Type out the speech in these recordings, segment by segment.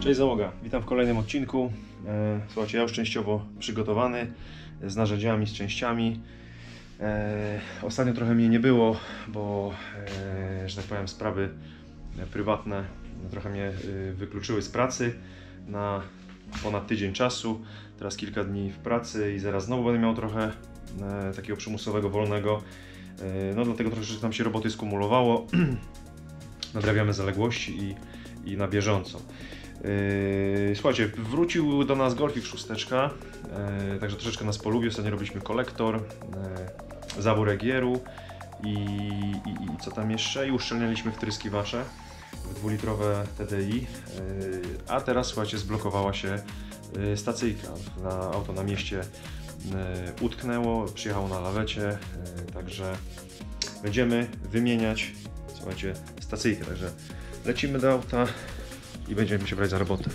Cześć załoga, witam w kolejnym odcinku. Słuchajcie, ja już częściowo przygotowany z narzędziami, z częściami. Ostatnio trochę mnie nie było, bo że tak powiem, sprawy prywatne trochę mnie wykluczyły z pracy na ponad tydzień czasu. Teraz kilka dni w pracy i zaraz znowu będę miał trochę takiego przymusowego wolnego. No dlatego troszeczkę nam się roboty skumulowało. Nadrabiamy zaległości i na bieżąco. Słuchajcie, wrócił do nas Golfik 6, także troszeczkę nas polubił. Ostatnio robiliśmy kolektor, zawór egieru i co tam jeszcze? I uszczelnialiśmy wtryskiwacze w 2-litrowe TDI, a teraz słuchajcie, zblokowała się stacyjka. Auto na mieście utknęło, przyjechało na lawecie, także będziemy wymieniać, słuchajcie, stacyjkę, także lecimy do auta i będziemy się brać za robotę.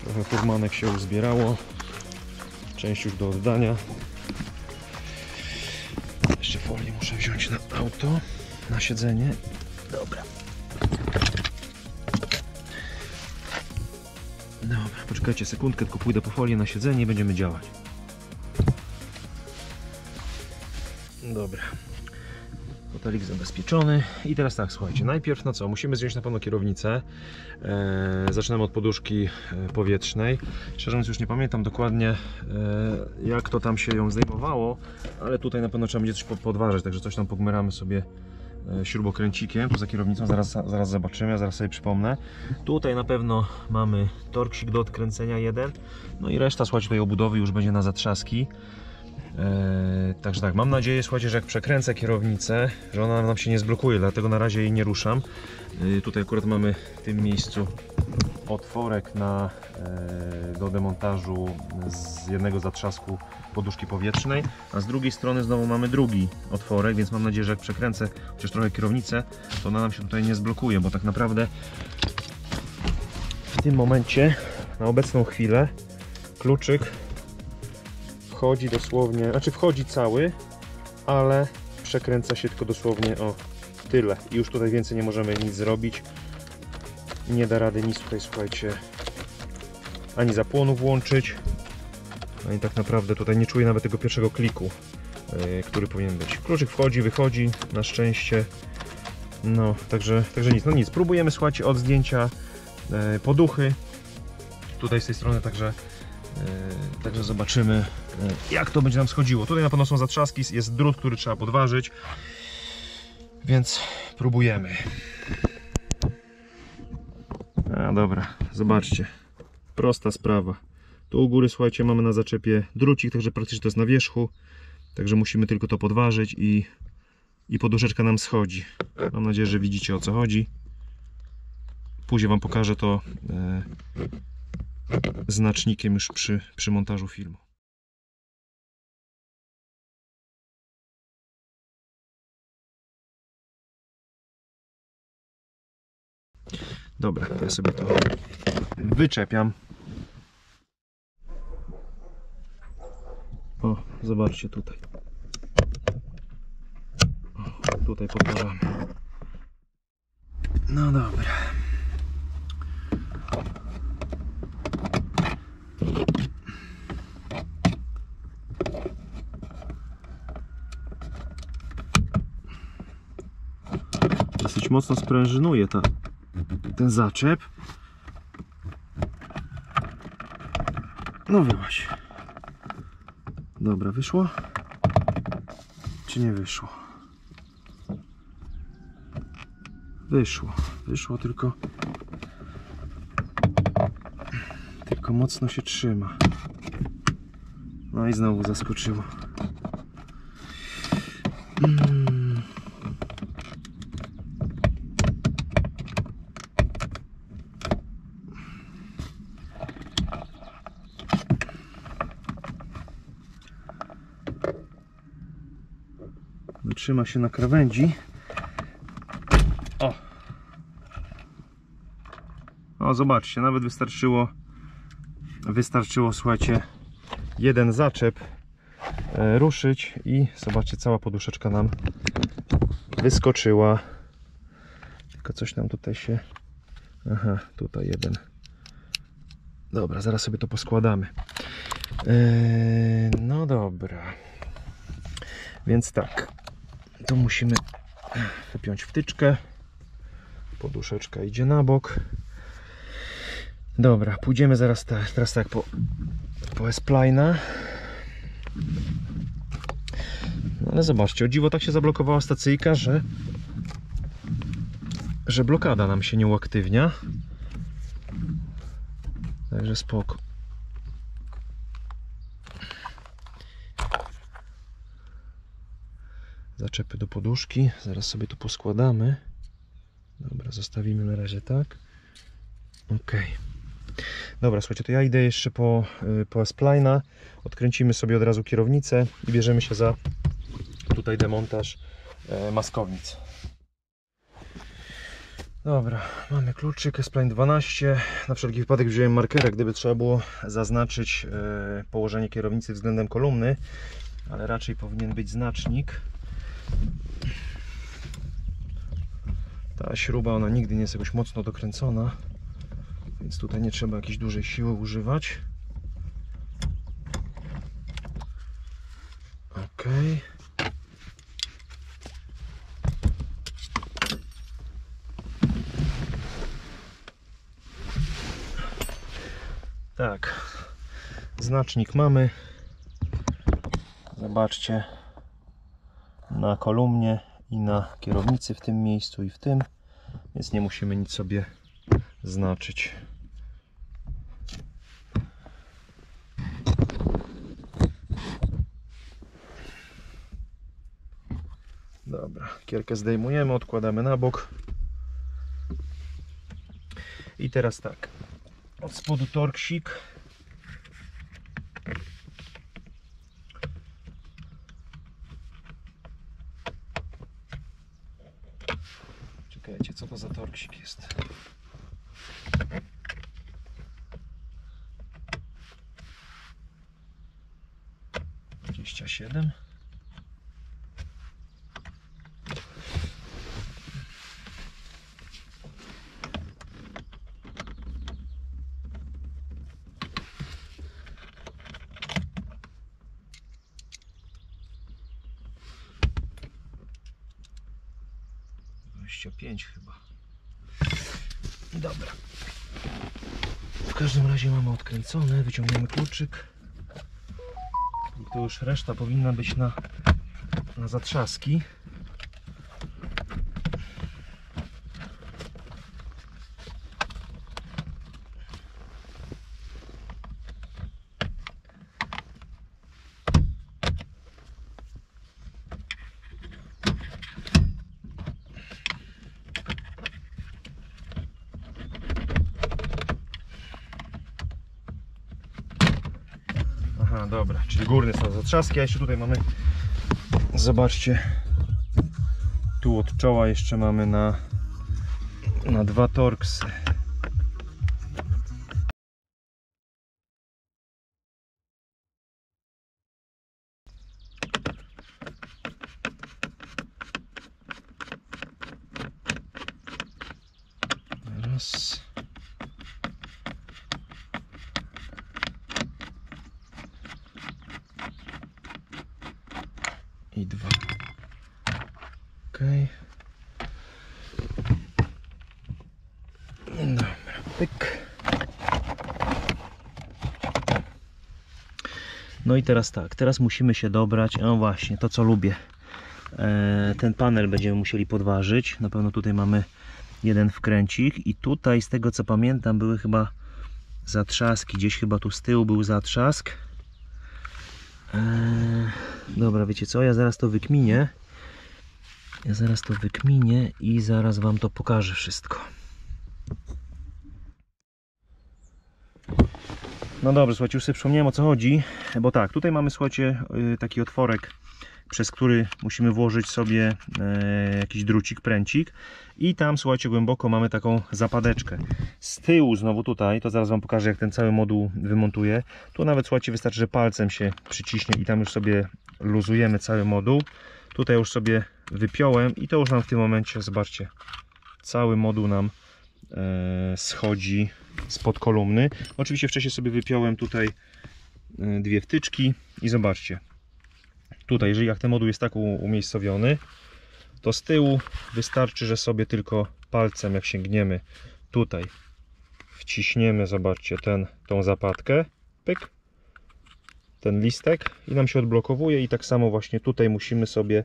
Trochę furmanek się uzbierało, część już do oddania. Jeszcze folię muszę wziąć na auto, na siedzenie. Dobra. Dobra, poczekajcie sekundkę, tylko pójdę po folię na siedzenie i będziemy działać. Dobra. Fotelik zabezpieczony i teraz tak, słuchajcie, najpierw na co? Musimy zdjąć na pewno kierownicę. Zaczynamy od poduszki powietrznej. Szczerze mówiąc, już nie pamiętam dokładnie, jak to tam się ją zdejmowało, ale tutaj na pewno trzeba będzie coś podważyć, także coś tam pogmeramy sobie śrubokręcikiem poza kierownicą, zaraz zobaczymy, ja zaraz sobie przypomnę. Tutaj na pewno mamy torksik do odkręcenia jeden, no i reszta, słuchajcie, tej obudowy już będzie na zatrzaski. Także tak, mam nadzieję, słuchajcie, że jak przekręcę kierownicę, że ona nam się nie zblokuje, dlatego na razie jej nie ruszam. Tutaj akurat mamy w tym miejscu otworek do demontażu z jednego zatrzasku poduszki powietrznej, a z drugiej strony znowu mamy drugi otworek, więc mam nadzieję, że jak przekręcę chociaż trochę kierownicę, to ona nam się tutaj nie zblokuje, bo tak naprawdę w tym momencie, na obecną chwilę, kluczyk wchodzi dosłownie, znaczy wchodzi cały, ale przekręca się tylko dosłownie o tyle. I już tutaj więcej nie możemy nic zrobić. Nie da rady nic tutaj, słuchajcie, ani zapłonu włączyć, ani tak naprawdę tutaj nie czuję nawet tego pierwszego kliku, który powinien być. Kluczyk wchodzi, wychodzi, na szczęście. No, także nic, no nic. Próbujemy, słuchajcie, od zdjęcia poduchy. Tutaj z tej strony, także zobaczymy, jak to będzie nam schodziło. Tutaj na pewno są zatrzaski, jest drut, który trzeba podważyć, więc próbujemy. A dobra, zobaczcie, prosta sprawa. Tu u góry, słuchajcie, mamy na zaczepie drucik, także praktycznie to jest na wierzchu, także musimy tylko to podważyć i poduszeczka nam schodzi. Mam nadzieję, że widzicie, o co chodzi. Później wam pokażę to znacznikiem już przy montażu filmu. Dobra, to ja sobie to wyczepiam. O, zobaczcie tutaj. O, tutaj podważamy. No dobra. Dosyć mocno sprężynuje ten zaczep. No wyłaź. Dobra, wyszło? Czy nie wyszło? Wyszło, tylko mocno się trzyma. No i znowu zaskoczyło. Trzyma się na krawędzi. O, zobaczcie, nawet wystarczyło, słuchajcie, jeden zaczep ruszyć i zobaczcie, cała poduszeczka nam wyskoczyła. tylko coś nam tutaj się... Aha, tutaj jeden. Dobra, zaraz sobie to poskładamy. No dobra. Więc tak. Tu musimy wypiąć wtyczkę. Poduszeczka idzie na bok. Dobra, pójdziemy teraz tak po S-Plane'a. No ale zobaczcie, o dziwo tak się zablokowała stacyjka, że blokada nam się nie uaktywnia. Także spoko. Zaczepy do poduszki. Zaraz sobie to poskładamy. Dobra, zostawimy na razie tak. Ok. Dobra, słuchajcie, to ja idę jeszcze po S-Plane'a. Odkręcimy sobie od razu kierownicę i bierzemy się za tutaj demontaż maskownic. Dobra, mamy kluczyk S-Plane 12. Na wszelki wypadek wziąłem markerek, gdyby trzeba było zaznaczyć położenie kierownicy względem kolumny, ale raczej powinien być znacznik. Ta śruba, ona nigdy nie jest jakoś mocno dokręcona, więc tutaj nie trzeba jakiejś dużej siły używać. Ok. Tak, znacznik mamy. Zobaczcie, na kolumnie i na kierownicy w tym miejscu i w tym, więc nie musimy nic sobie znaczyć. Dobra, kierkę zdejmujemy, odkładamy na bok. I teraz tak, od spodu torksik. Czekajcie, co to za torksik jest? (27) (25) chyba. Dobra. W każdym razie mamy odkręcone, wyciągniemy kluczyk. I tu już reszta powinna być na zatrzaski. Aha, dobra, czyli górne są zatrzaski, a jeszcze tutaj mamy, zobaczcie, tu od czoła jeszcze mamy na dwa torksy. Raz. I dwa. Ok. Dobra, pyk. No i teraz tak, teraz musimy się dobrać, no właśnie, to co lubię. Ten panel będziemy musieli podważyć. Na pewno tutaj mamy jeden wkręcik i tutaj z tego co pamiętam były chyba zatrzaski, gdzieś chyba tu z tyłu był zatrzask. Dobra, wiecie co, ja zaraz to wykminię. I zaraz wam to pokażę wszystko. No dobrze, słuchajcie, już sobie przypomniałem o co chodzi, bo tak, tutaj mamy, słuchajcie, taki otworek, przez który musimy włożyć sobie jakiś drucik, pręcik i tam, słuchajcie, głęboko mamy taką zapadeczkę. Z tyłu znowu tutaj, to zaraz wam pokażę jak ten cały moduł wymontuję. Tu nawet, słuchajcie, wystarczy, że palcem się przyciśnie i tam już sobie luzujemy cały moduł. Tutaj już sobie wypiąłem i to już nam w tym momencie, zobaczcie, cały moduł nam schodzi spod kolumny. Oczywiście wcześniej sobie wypiąłem tutaj dwie wtyczki i zobaczcie. Tutaj, jeżeli jak ten moduł jest tak umiejscowiony, to z tyłu wystarczy, że sobie tylko palcem, jak sięgniemy tutaj, wciśniemy, zobaczcie, tą zapadkę, pyk, ten listek i nam się odblokowuje i tak samo właśnie tutaj musimy sobie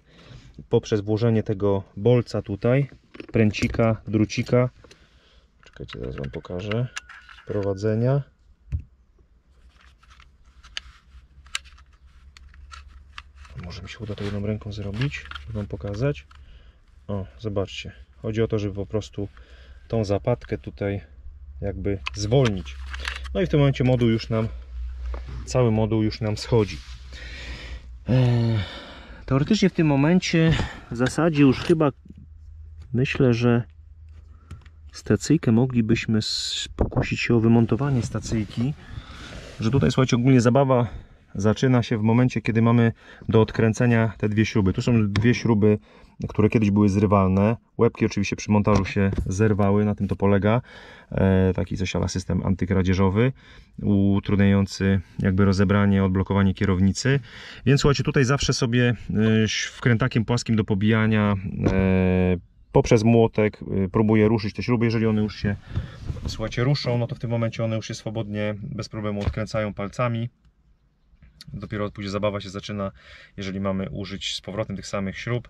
poprzez włożenie tego bolca tutaj, pręcika, drucika, czekajcie, zaraz wam pokażę, prowadzenia. Może mi się uda to jedną ręką zrobić, żeby wam pokazać. O, zobaczcie. Chodzi o to, żeby po prostu tą zapadkę tutaj jakby zwolnić. No i w tym momencie cały moduł już nam schodzi. Teoretycznie w tym momencie w zasadzie już chyba myślę, że stacyjkę moglibyśmy pokusić się o wymontowanie stacyjki. Że tutaj, słuchajcie, ogólnie zabawa zaczyna się w momencie, kiedy mamy do odkręcenia te dwie śruby. Tu są dwie śruby, które kiedyś były zrywalne. Łebki oczywiście przy montażu się zerwały, na tym to polega. Taki coś ala system antykradzieżowy, utrudniający jakby rozebranie, odblokowanie kierownicy. Więc słuchajcie, tutaj zawsze sobie wkrętakiem płaskim do pobijania poprzez młotek próbuję ruszyć te śruby. Jeżeli one już się, słuchajcie, ruszą, no to w tym momencie one już się swobodnie, bez problemu odkręcają palcami. Dopiero później zabawa się zaczyna, jeżeli mamy użyć z powrotem tych samych śrub.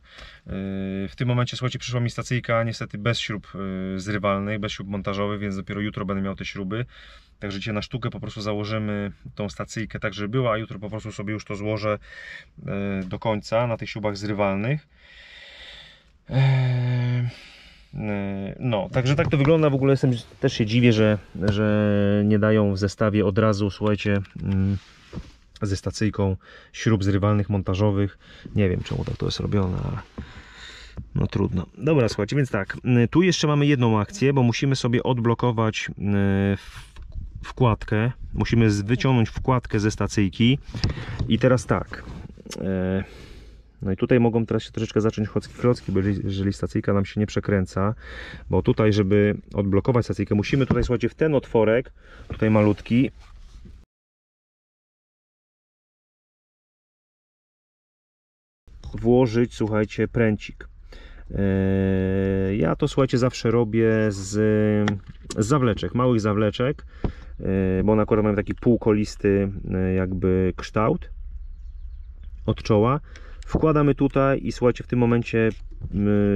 W tym momencie, słuchajcie, przyszła mi stacyjka niestety bez śrub zrywalnych, bez śrub montażowych, więc dopiero jutro będę miał te śruby. Także dzisiaj na sztukę po prostu założymy tą stacyjkę tak, żeby była, a jutro po prostu sobie już to złożę do końca na tych śrubach zrywalnych. No, także tak to wygląda. W ogóle też się dziwię, że nie dają w zestawie od razu, słuchajcie, ze stacyjką śrub zrywalnych, montażowych. Nie wiem, czemu tak to jest robione, ale no trudno. Dobra, słuchajcie, więc tak, tu jeszcze mamy jedną akcję, bo musimy sobie odblokować wkładkę. Musimy wyciągnąć wkładkę ze stacyjki. I teraz tak, no i tutaj mogą teraz się troszeczkę zacząć klocki, bo jeżeli stacyjka nam się nie przekręca, bo tutaj, żeby odblokować stacyjkę, musimy tutaj, słuchajcie, w ten otworek, tutaj malutki, włożyć, słuchajcie, pręcik. Ja to, słuchajcie, zawsze robię z zawleczek, małych zawleczek, bo one akurat mają taki półkolisty jakby kształt od czoła. Wkładamy tutaj i słuchajcie, w tym momencie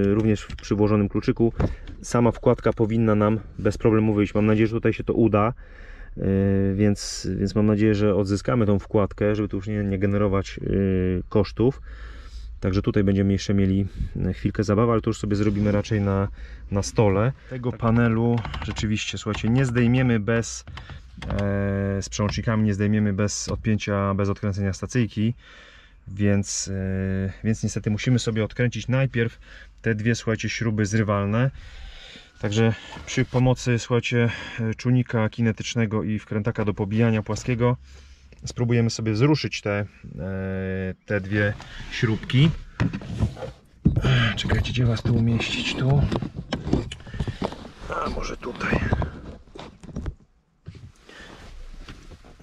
również przy włożonym kluczyku sama wkładka powinna nam bez problemu wyjść. Mam nadzieję, że tutaj się to uda, więc mam nadzieję, że odzyskamy tą wkładkę, żeby tu już nie generować kosztów. Także tutaj będziemy jeszcze mieli chwilkę zabawy, ale to już sobie zrobimy raczej na stole. Tego panelu rzeczywiście, słuchajcie, nie zdejmiemy z przełącznikami, nie zdejmiemy bez odpięcia, bez odkręcenia stacyjki. Więc niestety musimy sobie odkręcić najpierw te dwie, słuchajcie, śruby zrywalne. Także przy pomocy, słuchajcie, czujnika kinetycznego i wkrętaka do pobijania płaskiego spróbujemy sobie wzruszyć te dwie śrubki. Czekajcie, gdzie was tu umieścić? Tu. A może tutaj.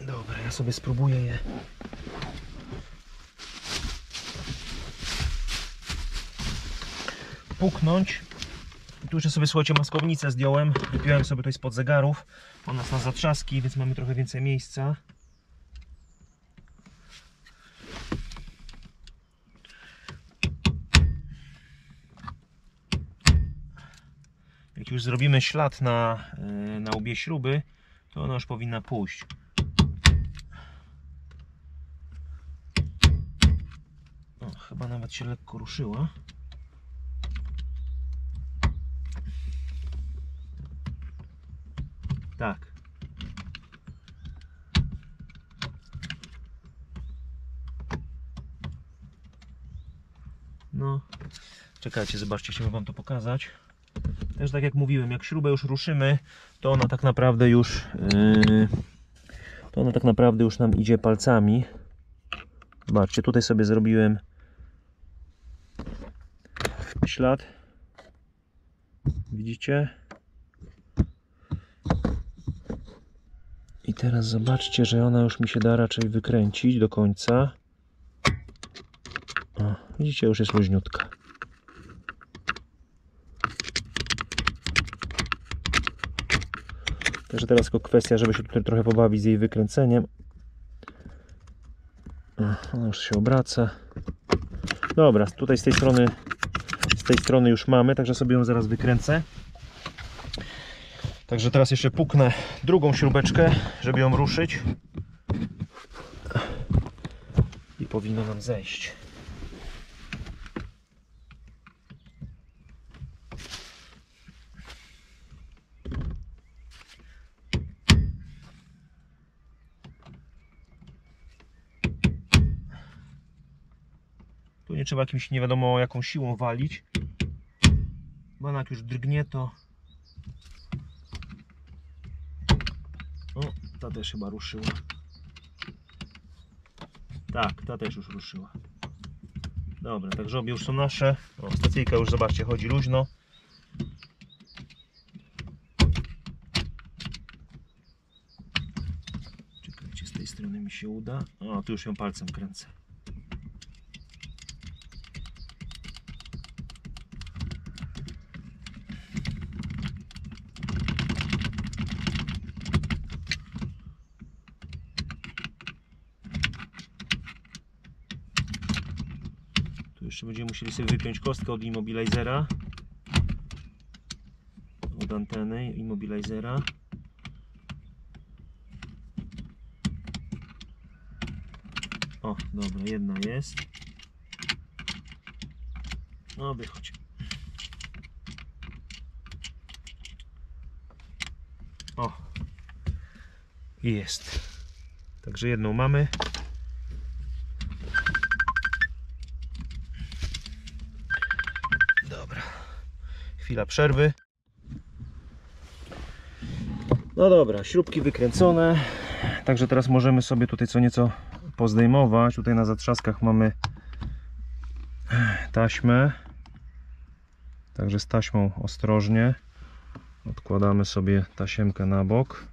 Dobra, ja sobie spróbuję je puknąć. Tu jeszcze sobie, słuchajcie, maskownicę zdjąłem. Wypiąłem sobie tutaj spod zegarów. Ona jest na zatrzaski, więc mamy trochę więcej miejsca. Jak już zrobimy ślad na łbie śruby, to ona już powinna pójść. O, chyba nawet się lekko ruszyła. Tak. No, czekajcie, zobaczcie, chciałbym wam to pokazać. Też tak jak mówiłem, jak śrubę już ruszymy, to ona tak naprawdę już nam idzie palcami. Zobaczcie, tutaj sobie zrobiłem ślad. Widzicie? I teraz zobaczcie, że ona już mi się da raczej wykręcić do końca. O, widzicie, już jest luźniutka. Także teraz tylko kwestia, żeby się tutaj trochę pobawić z jej wykręceniem. O, ona już się obraca. Dobra, tutaj z tej strony już mamy, także sobie ją zaraz wykręcę. Także teraz jeszcze puknę drugą śrubeczkę, żeby ją ruszyć. I powinno nam zejść. Tu nie trzeba jakimś nie wiadomo jaką siłą walić, bo ona jak już drgnie, to... O, ta też chyba ruszyła. Tak, ta też już ruszyła. Dobra, także obie już są nasze. O, stacyjka już, zobaczcie, chodzi luźno. Czekajcie, z tej strony mi się uda. O, tu już ją palcem kręcę. Jeszcze będziemy musieli sobie wypiąć kostkę od immobilizera, od anteny immobilizera. O, dobra, jedna jest. No, wychodź. O, jest. Także jedną mamy. Chwila przerwy. No dobra, śrubki wykręcone. Także teraz możemy sobie tutaj co nieco pozdejmować. Tutaj na zatrzaskach mamy taśmę. Także z taśmą ostrożnie. Odkładamy sobie tasiemkę na bok.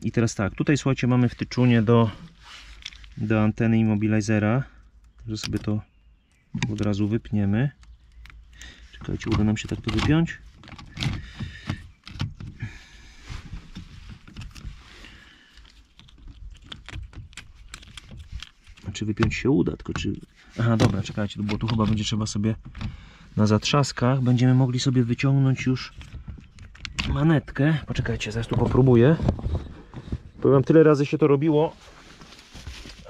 I teraz tak, tutaj słuchajcie, mamy wtyczunie do anteny immobilizera. Także sobie to od razu wypniemy. Czekajcie, uda nam się tak to wypiąć. Czy wypiąć się uda, tylko czy... Aha, dobra, czekajcie, bo tu chyba będzie trzeba sobie na zatrzaskach. Będziemy mogli sobie wyciągnąć już manetkę. Poczekajcie, zaraz tu popróbuję. Powiem, tyle razy się to robiło,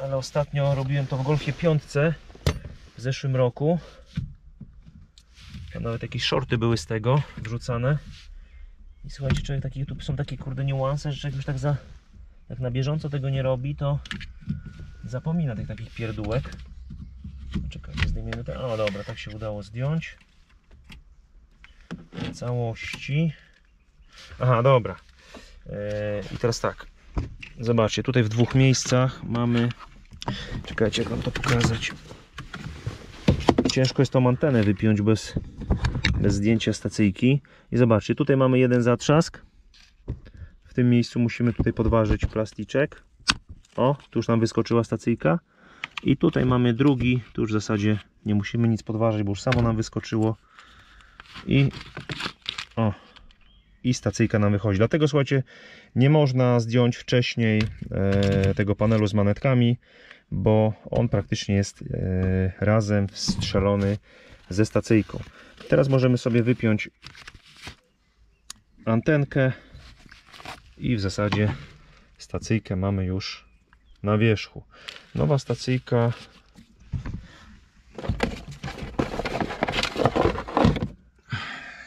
ale ostatnio robiłem to w Golfie 5 w zeszłym roku. Tam nawet jakieś shorty były z tego wrzucane. I słuchajcie, człowiek tu są takie kurde niuanse, że człowiek już tak na bieżąco tego nie robi, to zapomina tych takich pierdółek. Czekajcie, zdejmiemy to. O dobra, tak się udało zdjąć. W całości. Aha, dobra. I teraz tak. Zobaczcie, tutaj w dwóch miejscach mamy... Czekajcie, jak wam to pokazać. Ciężko jest tą antenę wypiąć bez zdjęcia stacyjki. I zobaczcie, tutaj mamy jeden zatrzask. W tym miejscu musimy tutaj podważyć plasticzek. O, tu już nam wyskoczyła stacyjka. I tutaj mamy drugi. Tu już w zasadzie nie musimy nic podważyć, bo już samo nam wyskoczyło. I stacyjka nam wychodzi. Dlatego słuchajcie, nie można zdjąć wcześniej tego panelu z manetkami, bo on praktycznie jest razem wstrzelony ze stacyjką. Teraz możemy sobie wypiąć antenkę i w zasadzie stacyjkę mamy już na wierzchu. Nowa stacyjka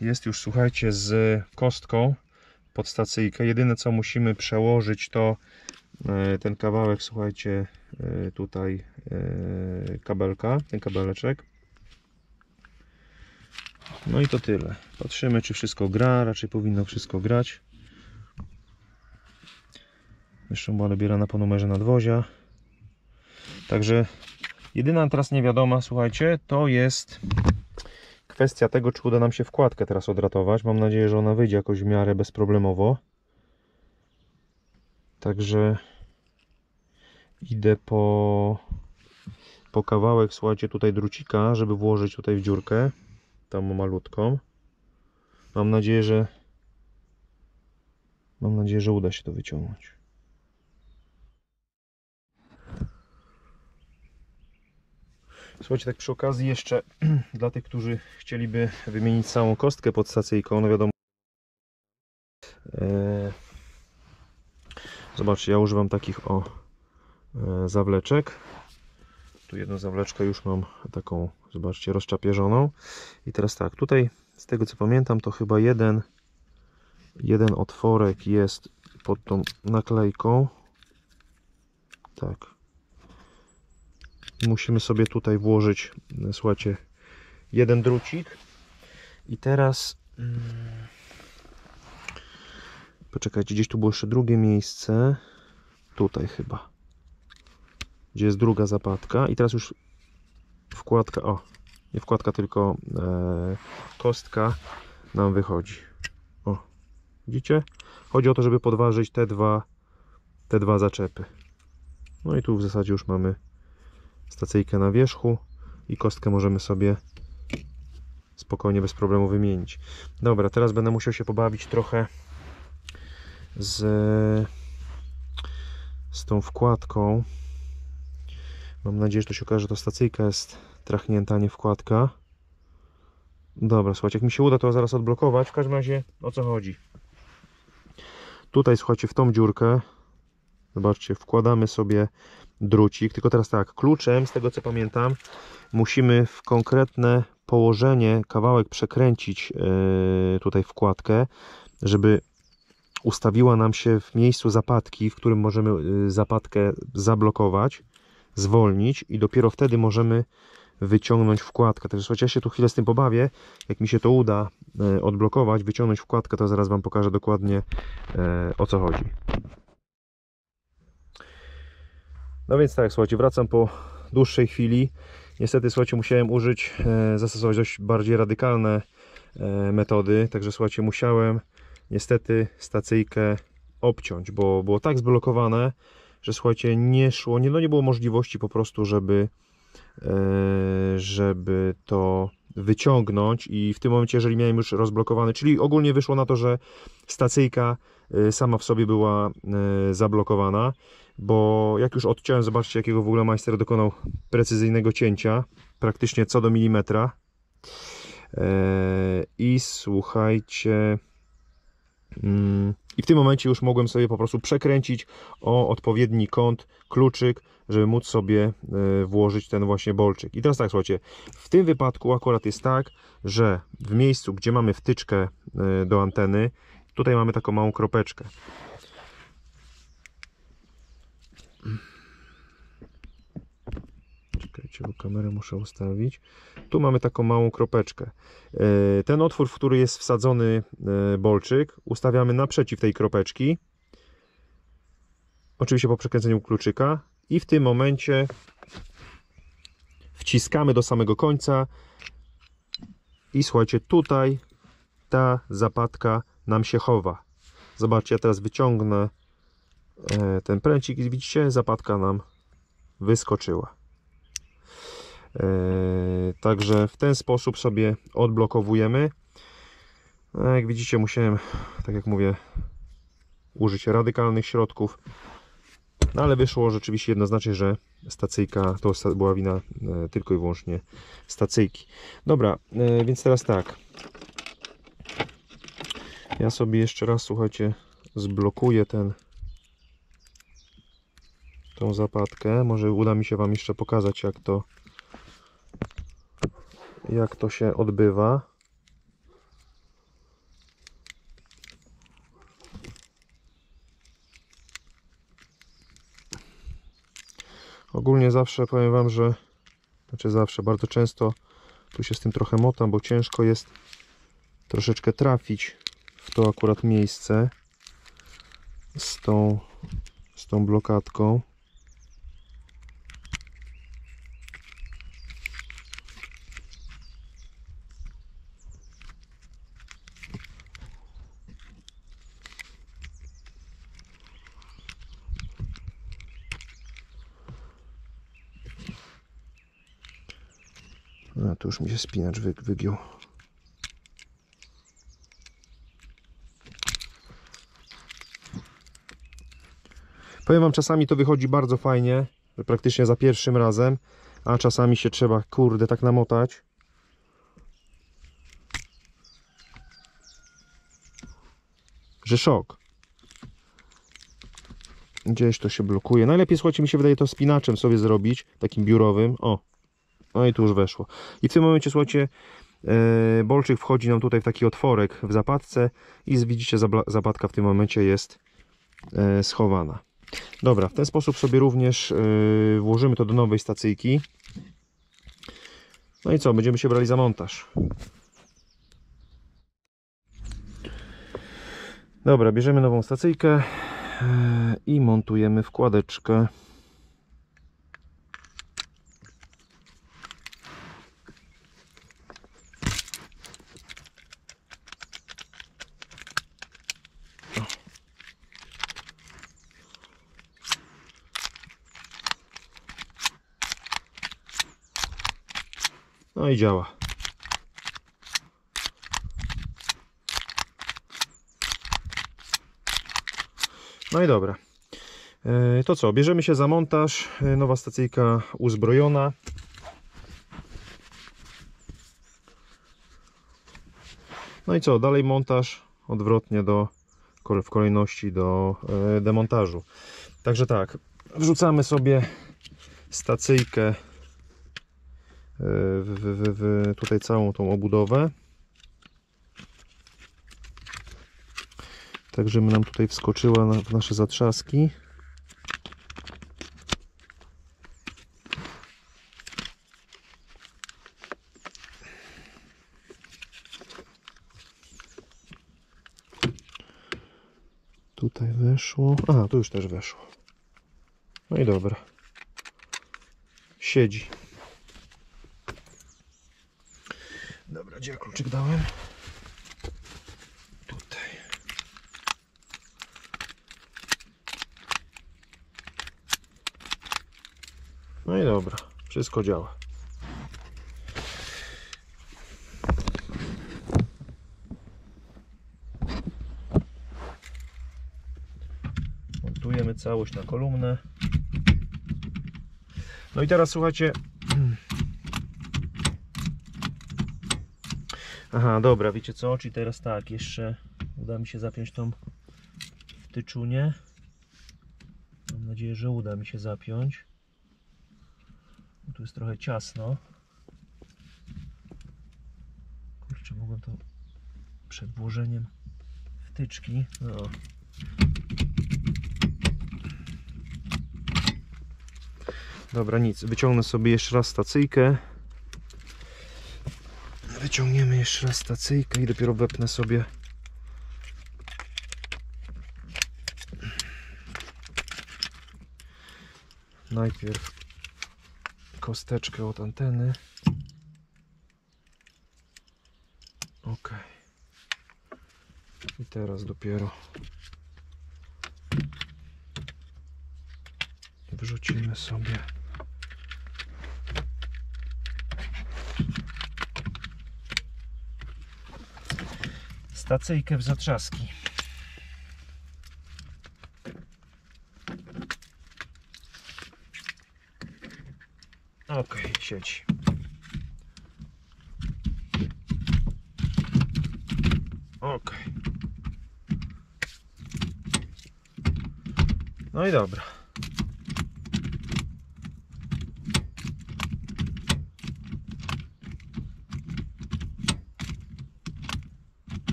jest już, słuchajcie, z kostką pod stacyjkę. Jedyne co musimy przełożyć to ten kawałek, słuchajcie, tutaj kabelka, ten kabeleczek. No i to tyle. Patrzymy, czy wszystko gra. Raczej powinno wszystko grać. Jeszcze była dobierana po numerze nadwozia. Także Jedyna teraz niewiadoma, słuchajcie, to jest kwestia tego, czy uda nam się wkładkę teraz odratować. Mam nadzieję, że ona wyjdzie jakoś w miarę bezproblemowo. Także idę po kawałek, słuchajcie, tutaj drucika, żeby włożyć tutaj w dziurkę, tam malutką. Mam nadzieję, że uda się to wyciągnąć. Słuchajcie, tak przy okazji jeszcze dla tych, którzy chcieliby wymienić całą kostkę pod stacyjką, no wiadomo. Zobaczcie, ja używam takich zawleczek. Tu jedną zawleczkę już mam taką, zobaczcie, rozczapierzoną. I teraz tak, tutaj z tego co pamiętam, to chyba jeden otworek jest pod tą naklejką. Tak. Musimy sobie tutaj włożyć, słuchajcie, jeden drucik. I teraz poczekajcie, gdzieś tu było jeszcze drugie miejsce. Tutaj chyba, gdzie jest druga zapadka. I teraz już wkładka, nie wkładka, tylko kostka nam wychodzi. O, widzicie? Chodzi o to, żeby podważyć te dwa zaczepy. No i tu w zasadzie już mamy stacyjkę na wierzchu i kostkę możemy sobie spokojnie, bez problemu wymienić. Dobra, teraz będę musiał się pobawić trochę z tą wkładką. Mam nadzieję, że to się okaże, że to stacyjka jest trachnięta, a nie wkładka. Dobra, słuchajcie, jak mi się uda to zaraz odblokować. W każdym razie o co chodzi? Tutaj, słuchajcie, w tą dziurkę, zobaczcie, wkładamy sobie drucik. Tylko teraz tak, kluczem, z tego co pamiętam, musimy w konkretne położenie kawałek przekręcić tutaj wkładkę, żeby ustawiła nam się w miejscu zapadki, w którym możemy zapadkę zablokować, zwolnić i dopiero wtedy możemy wyciągnąć wkładkę. Także słuchajcie, ja się tu chwilę z tym pobawię. Jak mi się to uda odblokować, wyciągnąć wkładkę, to zaraz Wam pokażę dokładnie o co chodzi. No więc tak, słuchajcie, wracam po dłuższej chwili. Niestety, słuchajcie, musiałem zastosować dość bardziej radykalne metody. Także słuchajcie, musiałem niestety stacyjkę obciąć, bo było tak zblokowane, że słuchajcie, nie szło, nie było możliwości po prostu, żeby to wyciągnąć. I w tym momencie, jeżeli miałem już rozblokowany, czyli ogólnie wyszło na to, że stacyjka sama w sobie była zablokowana, bo jak już odciąłem, zobaczcie, jakiego w ogóle majster dokonał precyzyjnego cięcia, praktycznie co do milimetra. I słuchajcie, i w tym momencie już mogłem sobie po prostu przekręcić o odpowiedni kąt kluczyk, żeby móc sobie włożyć ten właśnie bolczyk. I teraz tak, słuchajcie, w tym wypadku akurat jest tak, że w miejscu, gdzie mamy wtyczkę do anteny, tutaj mamy taką małą kropeczkę. Czekajcie, bo kamerę muszę ustawić. Tu mamy taką małą kropeczkę. Ten otwór, w który jest wsadzony bolczyk, ustawiamy naprzeciw tej kropeczki. Oczywiście po przekręceniu kluczyka. I w tym momencie wciskamy do samego końca. I słuchajcie, tutaj ta zapadka nam się chowa. Zobaczcie, ja teraz wyciągnę ten pręcik i widzicie, zapadka nam wyskoczyła. Także w ten sposób sobie odblokowujemy. Jak widzicie, musiałem, tak jak mówię, użyć radykalnych środków, no ale wyszło rzeczywiście jednoznacznie, że stacyjka to była wina tylko i wyłącznie stacyjki. Dobra, więc teraz tak, ja sobie jeszcze raz, słuchajcie, zblokuję tą zapadkę. Może uda mi się Wam jeszcze pokazać, jak to się odbywa. Ogólnie zawsze powiem Wam, że bardzo często tu się z tym trochę motam, bo ciężko jest troszeczkę trafić w to akurat miejsce z tą blokadką. No tu już mi się spinacz wygiął. Powiem wam, czasami to wychodzi bardzo fajnie, praktycznie za pierwszym razem, a czasami się trzeba, kurde, tak namotać. Że szok. Gdzieś to się blokuje. Najlepiej, słuchajcie, mi się wydaje to spinaczem sobie zrobić, takim biurowym. O, no i tu już weszło. I w tym momencie, słuchajcie, bolczyk wchodzi nam tutaj w taki otworek w zapadce i widzicie, zapadka w tym momencie jest schowana. Dobra, w ten sposób sobie również włożymy to do nowej stacyjki. No i co, będziemy się brali za montaż. Dobra, bierzemy nową stacyjkę i montujemy wkładeczkę. No i działa. No i dobra. To co, bierzemy się za montaż. Nowa stacyjka uzbrojona. No i co, dalej montaż odwrotnie w kolejności do demontażu. Także tak, wrzucamy sobie stacyjkę tutaj całą tą obudowę. Tak, żeby nam tutaj wskoczyła w nasze zatrzaski. Tutaj weszło. A, tu już też weszło. No i dobra. Siedzi. Dobra, gdzie ja kluczyk dałem? Tutaj. No i dobra, wszystko działa. Montujemy całość na kolumnę. No i teraz słuchajcie. Aha, dobra, wiecie co? Czyli teraz tak, jeszcze uda mi się zapiąć tą wtyczunię. Mam nadzieję, że uda mi się zapiąć. Tu jest trochę ciasno. Kurczę, mogłem to przed włożeniem wtyczki. No. Dobra, nic. Wyciągnę sobie jeszcze raz stacyjkę. Wyciągniemy jeszcze raz stacyjkę i dopiero wepnę sobie najpierw kosteczkę od anteny. Ok. I teraz dopiero wrzucimy sobie stacyjkę w zatrzaski. Ok, siedzi. Ok. No i dobra.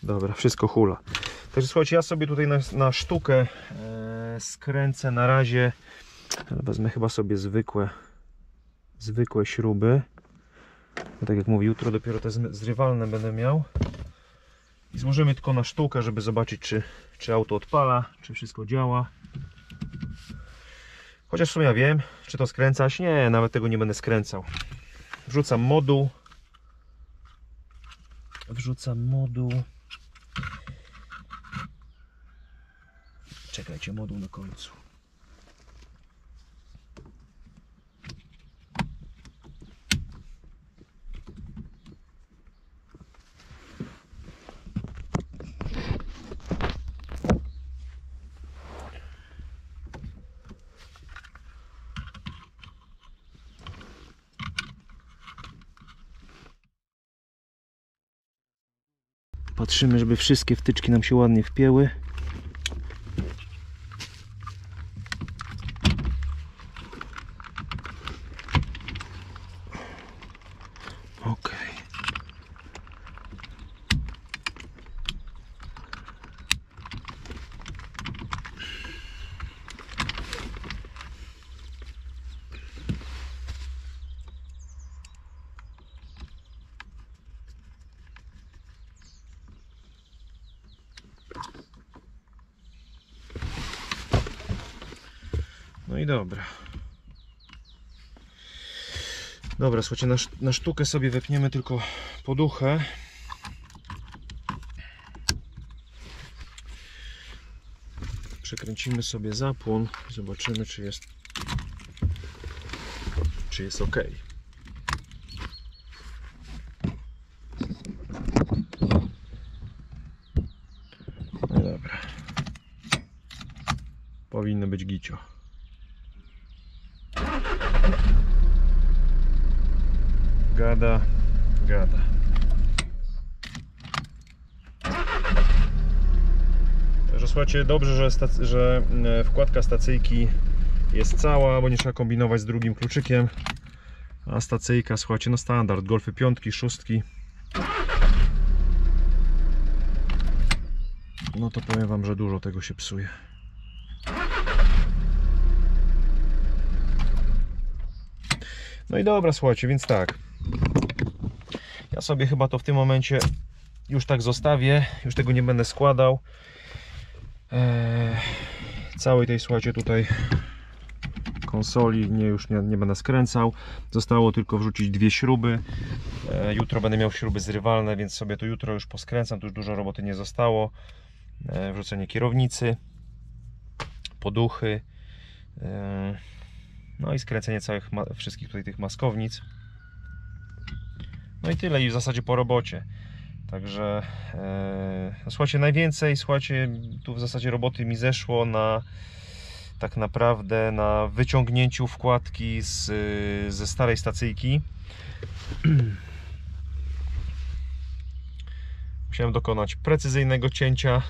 Dobra, wszystko hula. Także słuchajcie, ja sobie tutaj na sztukę skręcę na razie. Wezmę chyba sobie zwykłe śruby. No, tak jak mówię, jutro dopiero te zrywalne będę miał. I złożymy tylko na sztukę, żeby zobaczyć, czy auto odpala, czy wszystko działa. Chociaż w sumie ja wiem, czy to skręcać. Nie, nawet tego nie będę skręcał. Wrzucam moduł. Czekajcie, moduł na końcu. Patrzymy, żeby wszystkie wtyczki nam się ładnie wpięły. Ok. No i dobra. Dobra, słuchajcie, na sztukę sobie wepniemy tylko poduchę. Przekręcimy sobie zapłon. Zobaczymy, czy jest ok. No dobra. Powinno być gicio. Gada. Także słuchajcie, dobrze, że wkładka stacyjki jest cała, bo nie trzeba kombinować z drugim kluczykiem. A stacyjka, słuchajcie, no standard, Golfy 5, 6. No to powiem wam, że dużo tego się psuje. No i dobra, słuchajcie, więc tak. Ja sobie chyba to w tym momencie już tak zostawię, już tego nie będę składał. Całej tej, słuchajcie, tutaj konsoli już nie będę skręcał. Zostało tylko wrzucić 2 śruby. Jutro będę miał śruby zrywalne, więc sobie to jutro już poskręcam. Tu już dużo roboty nie zostało. Wrzucenie kierownicy, poduchy, no i skręcenie wszystkich tutaj tych maskownic. No i tyle, i w zasadzie po robocie. Także słuchajcie, najwięcej, słuchajcie, tu w zasadzie roboty mi zeszło tak naprawdę na wyciągnięciu wkładki ze starej stacyjki. Musiałem dokonać precyzyjnego cięcia,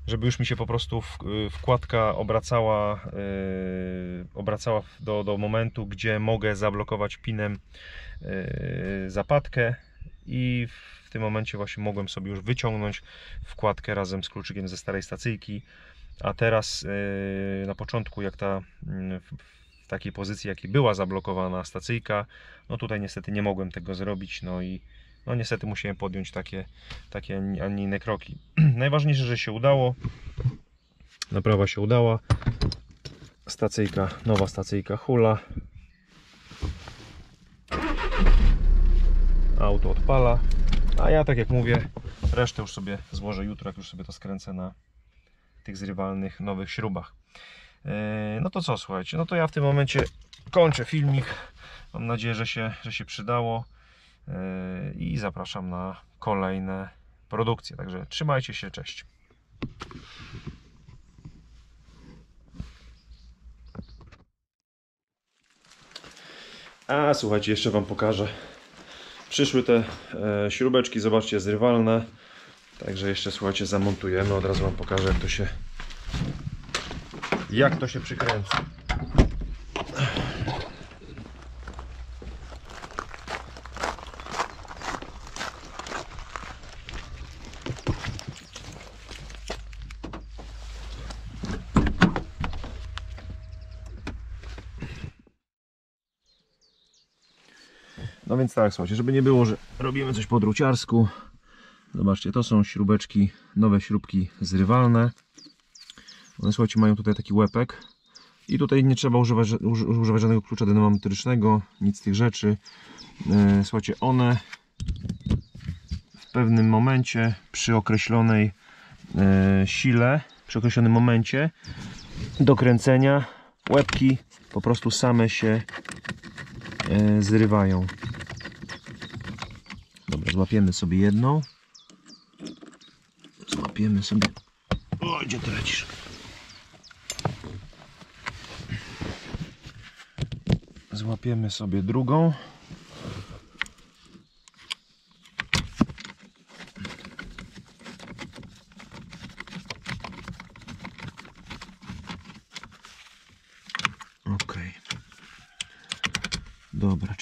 żeby już mi się po prostu wkładka obracała do momentu, gdzie mogę zablokować pinem zapadkę, i w tym momencie właśnie mogłem sobie już wyciągnąć wkładkę razem z kluczykiem ze starej stacyjki. A teraz na początku, jak w takiej pozycji, jakiej była zablokowana stacyjka, no tutaj niestety nie mogłem tego zrobić, no i no niestety musiałem podjąć takie, a nie inne kroki. Najważniejsze, że się udało. Naprawa się udała. Nowa stacyjka hula. Auto odpala. A ja, tak jak mówię, resztę już sobie złożę jutro, jak już sobie to skręcę na tych zrywalnych nowych śrubach. No to co, słuchajcie, no to ja w tym momencie kończę filmik. Mam nadzieję, że się przydało. I zapraszam na kolejne produkcje. Także trzymajcie się, cześć. A słuchajcie, jeszcze wam pokażę. Przyszły te śrubeczki, zobaczcie, zrywalne. Także jeszcze, słuchajcie, zamontujemy. Od razu wam pokażę, jak to się przykręca. No więc tak, słuchajcie, żeby nie było, że robimy coś po druciarsku. Zobaczcie, to są śrubeczki, nowe śrubki zrywalne. One, słuchajcie, mają tutaj taki łepek. I tutaj nie trzeba używać żadnego klucza dynamometrycznego, nic z tych rzeczy. Słuchajcie, one w pewnym momencie, przy określonej sile, przy określonym momencie do kręcenia, łepki po prostu same się zrywają. Dobra, złapiemy sobie jedną. Złapiemy sobie... O, gdzie ty lecisz? Złapiemy sobie drugą.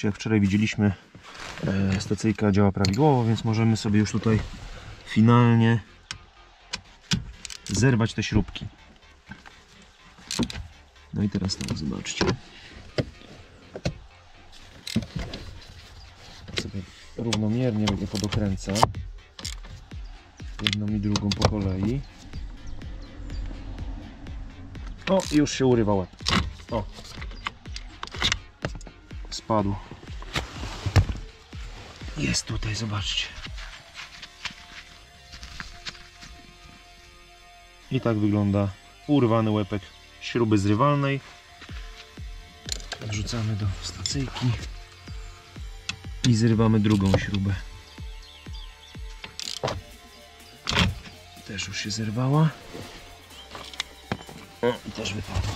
zobaczcie, jak wczoraj widzieliśmy, stacyjka działa prawidłowo, więc możemy sobie już tutaj finalnie zerwać te śrubki. No i teraz tak, zobaczcie. Sobie równomiernie je podokręcę. Jedną i drugą po kolei. O, już się urywa łeb. O. Spadł. Jest tutaj, zobaczcie. I tak wygląda urwany łepek śruby zrywalnej. Wrzucamy do stacyjki i zrywamy drugą śrubę. Też już się zerwała. O, i też wypadła.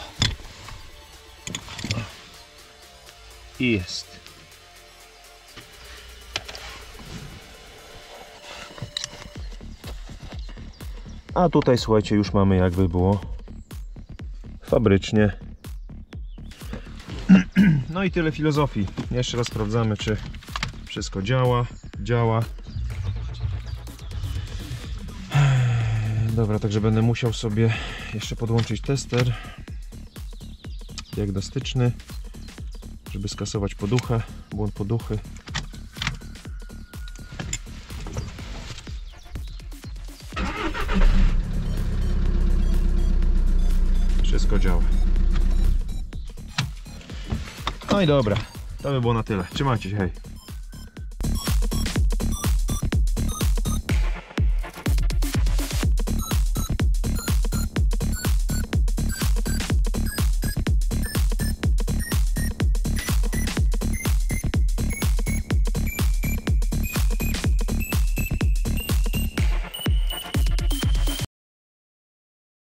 I jest. A tutaj, słuchajcie, już mamy, jakby było fabrycznie. No i tyle filozofii. Jeszcze raz sprawdzamy, czy wszystko działa. Działa. Dobra, także będę musiał sobie jeszcze podłączyć tester diagnostyczny, żeby skasować poduchę, błąd poduchy. Wszystko działa. No i dobra, to by było na tyle. Trzymajcie się, hej.